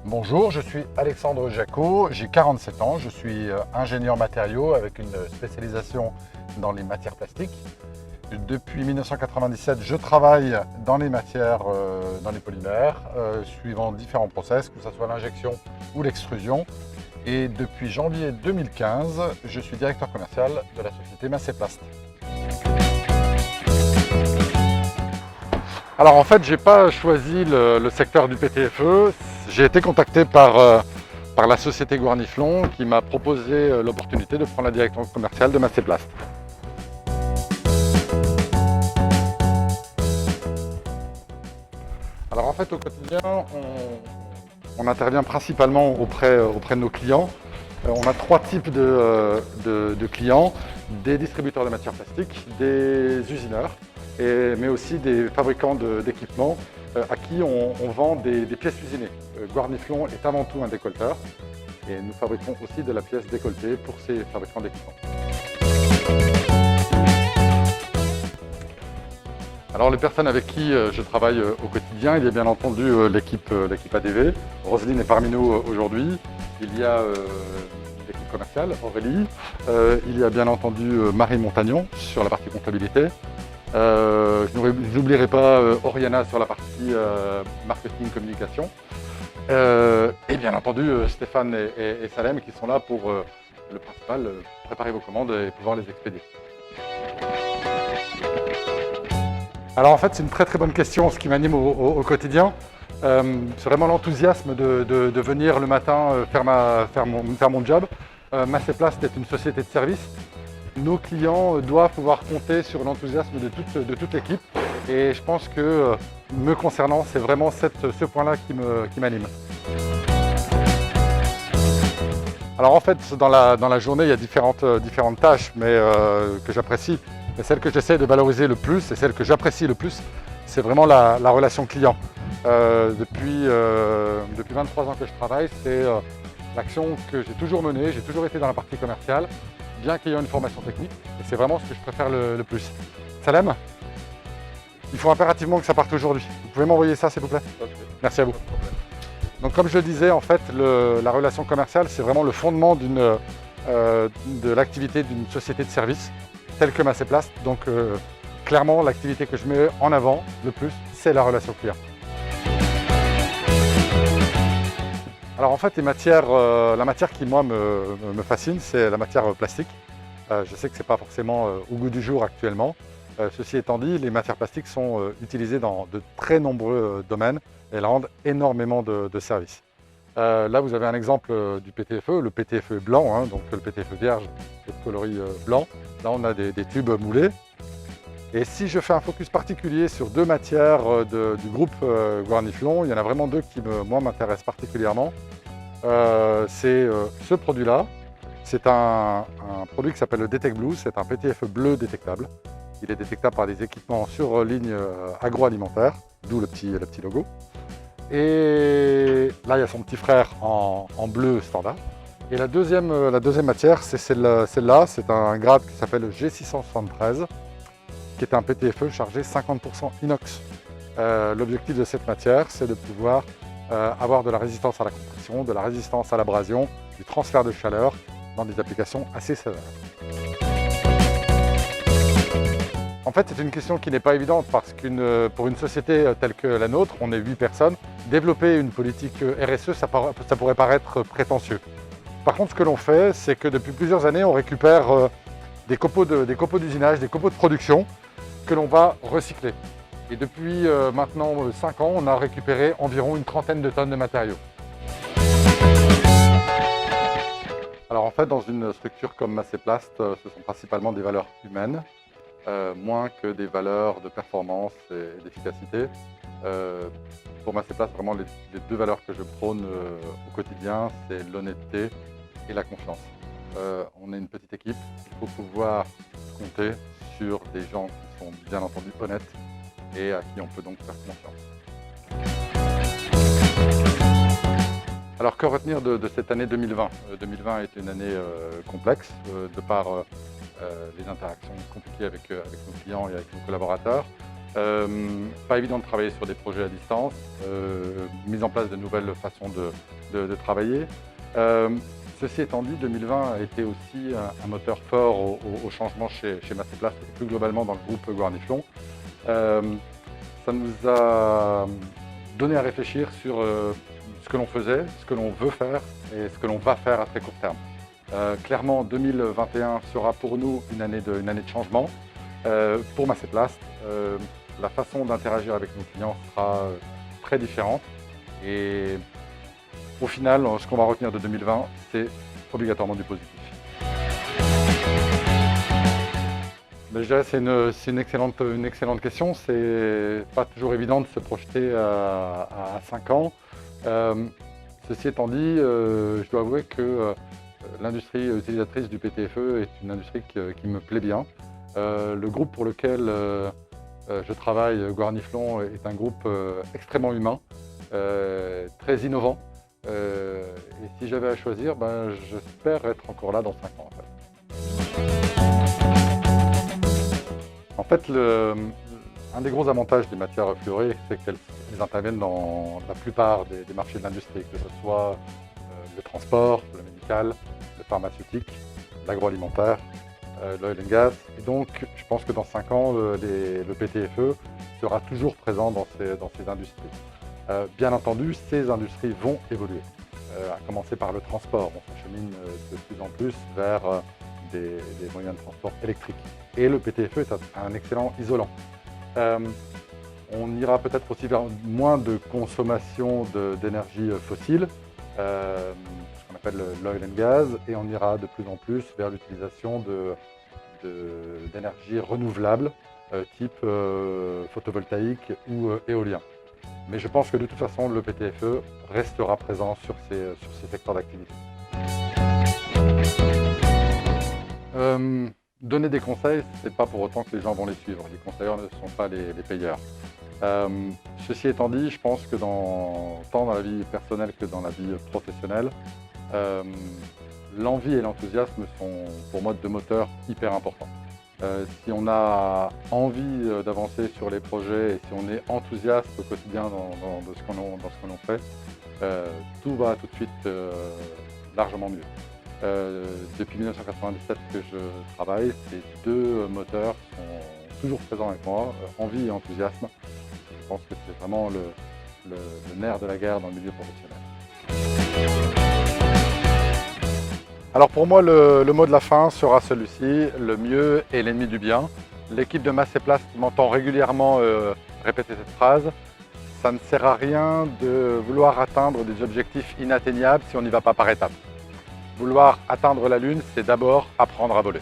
Bonjour, je suis Alexandre Jacot, j'ai 47 ans, je suis ingénieur matériaux avec une spécialisation dans les matières plastiques. Depuis 1997, je travaille dans les matières, dans les polymères, suivant différents process, que ce soit l'injection ou l'extrusion. Et depuis janvier 2015, je suis directeur commercial de la société Masséplast. Alors en fait, j'ai pas choisi le secteur du PTFE. J'ai été contacté par la société Guarniflon qui m'a proposé l'opportunité de prendre la direction commerciale de Masséplast. Alors en fait, au quotidien, on intervient principalement auprès de nos clients. On a trois types de clients: des distributeurs de matières plastiques, des usineurs, mais aussi des fabricants d'équipements à qui on vend des pièces usinées. Guarniflon est avant tout un décolleteur et nous fabriquons aussi de la pièce décolletée pour ces fabricants d'équipements. Alors les personnes avec qui je travaille au quotidien, il y a bien entendu l'équipe ADV. Roselyne est parmi nous aujourd'hui. Il y a l'équipe commerciale, Aurélie. Il y a bien entendu Marie Montagnon sur la partie comptabilité. Je n'oublierai pas Oriana sur la partie marketing communication. Et bien entendu Stéphane et Salem qui sont là pour le principal, préparer vos commandes et pouvoir les expédier. Alors en fait, c'est une très bonne question, ce qui m'anime au quotidien. C'est vraiment l'enthousiasme de venir le matin faire mon job. Masséplast est une société de service. Nos clients doivent pouvoir compter sur l'enthousiasme de toute l'équipe. Et je pense que, me concernant, c'est vraiment ce point-là qui m'anime. Alors en fait, dans la journée, il y a différentes tâches que j'apprécie. Mais celle que j'essaie de valoriser le plus et celle que j'apprécie le plus, c'est vraiment la relation client. Depuis 23 ans que je travaille, c'est l'action que j'ai toujours menée. J'ai toujours été dans la partie commerciale, bien qu'ayant une formation technique. Et c'est vraiment ce que je préfère le plus. Salem, il faut impérativement que ça parte aujourd'hui. Vous pouvez m'envoyer ça, s'il vous plaît? Okay. Merci à vous. Donc comme je le disais, en fait, la relation commerciale, c'est vraiment le fondement de l'activité d'une société de service telle que Masséplast. Donc clairement, l'activité que je mets en avant le plus, c'est la relation client. Alors en fait, la matière qui moi me fascine, c'est la matière plastique. Je sais que ce n'est pas forcément au goût du jour actuellement. Ceci étant dit, les matières plastiques sont utilisées dans de très nombreux domaines et elles rendent énormément de services. Là, vous avez un exemple du PTFE, le PTFE blanc, hein, donc le PTFE vierge est de coloris blanc. Là, on a des tubes moulés. Et si je fais un focus particulier sur deux matières du groupe Guarniflon, il y en a vraiment deux qui, moi, m'intéressent particulièrement. C'est ce produit-là. C'est un produit qui s'appelle le Detect Blue. C'est un PTFE bleu détectable. Il est détectable par des équipements sur ligne agroalimentaire, d'où le petit logo. Et là, il y a son petit frère en bleu standard. Et la deuxième matière, c'est celle-là. C'est un grade qui s'appelle le G673, qui est un PTFE chargé 50% inox. L'objectif de cette matière, c'est de pouvoir avoir de la résistance à la compression, de la résistance à l'abrasion, du transfert de chaleur dans des applications assez sévères. En fait, c'est une question qui n'est pas évidente parce que pour une société telle que la nôtre, on est 8 personnes, développer une politique RSE, ça pourrait paraître prétentieux. Par contre, ce que l'on fait, c'est que depuis plusieurs années, on récupère des copeaux d'usinage, des copeaux de production que l'on va recycler. Et depuis maintenant 5 ans, on a récupéré environ une trentaine de tonnes de matériaux. Alors en fait, dans une structure comme Masséplast, ce sont principalement des valeurs humaines, moins que des valeurs de performance et d'efficacité. Pour Masséplast, vraiment les deux valeurs que je prône au quotidien, c'est l'honnêteté et la confiance. On est une petite équipe, il faut pouvoir compter sur des gens qui sont bien entendu honnêtes et à qui on peut donc faire confiance. Alors que retenir de cette année 2020 ? 2020 est une année complexe de par les interactions compliquées avec nos clients et avec nos collaborateurs. Pas évident de travailler sur des projets à distance, mise en place de nouvelles façons de travailler. Ceci étant dit, 2020 a été aussi un moteur fort au changement chez Masterplast et plus globalement dans le groupe Guarniflon. Ça nous a donné à réfléchir sur ce que l'on faisait, ce que l'on veut faire et ce que l'on va faire à très court terme. Clairement, 2021 sera pour nous une année de changement. Pour Masterplast, la façon d'interagir avec nos clients sera très différente et au final, ce qu'on va retenir de 2020, c'est obligatoirement du positif. Mais je dirais que c'est une excellente question. C'est pas toujours évident de se projeter à 5 ans. Ceci étant dit, je dois avouer que l'industrie utilisatrice du PTFE est une industrie qui me plaît bien. Le groupe pour lequel je travaille, Guarniflon, est un groupe extrêmement humain, très innovant. Et si j'avais à choisir, j'espère être encore là dans 5 ans. En fait, un des gros avantages des matières fluorées, c'est qu'elles interviennent dans la plupart des marchés de l'industrie, que ce soit le transport, le médical, le pharmaceutique, l'agroalimentaire, l'oil and gas. Et donc, je pense que dans 5 ans, le PTFE sera toujours présent dans ces industries. Bien entendu, ces industries vont évoluer, à commencer par le transport. On s'achemine de plus en plus vers des moyens de transport électriques. Et le PTFE est un excellent isolant. On ira peut-être aussi vers moins de consommation d'énergie fossile, ce qu'on appelle l'oil and gas, et on ira de plus en plus vers l'utilisation d'énergie renouvelable, type photovoltaïque ou éolien. Mais je pense que de toute façon, le PTFE restera présent sur ces secteurs d'activité. Donner des conseils, ce n'est pas pour autant que les gens vont les suivre. Les conseilleurs ne sont pas les payeurs. Ceci étant dit, je pense que tant dans la vie personnelle que dans la vie professionnelle, l'envie et l'enthousiasme sont pour moi 2 moteurs hyper importants. Si on a envie d'avancer sur les projets et si on est enthousiaste au quotidien dans ce que l'on fait, tout va tout de suite largement mieux. Depuis 1997 que je travaille, ces 2 moteurs sont toujours présents avec moi, envie et enthousiasme. Je pense que c'est vraiment le nerf de la guerre dans le milieu professionnel. Alors pour moi, le mot de la fin sera celui-ci: le mieux est l'ennemi du bien. L'équipe de Masterplast m'entend régulièrement répéter cette phrase. Ça ne sert à rien de vouloir atteindre des objectifs inatteignables si on n'y va pas par étapes. Vouloir atteindre la Lune, c'est d'abord apprendre à voler.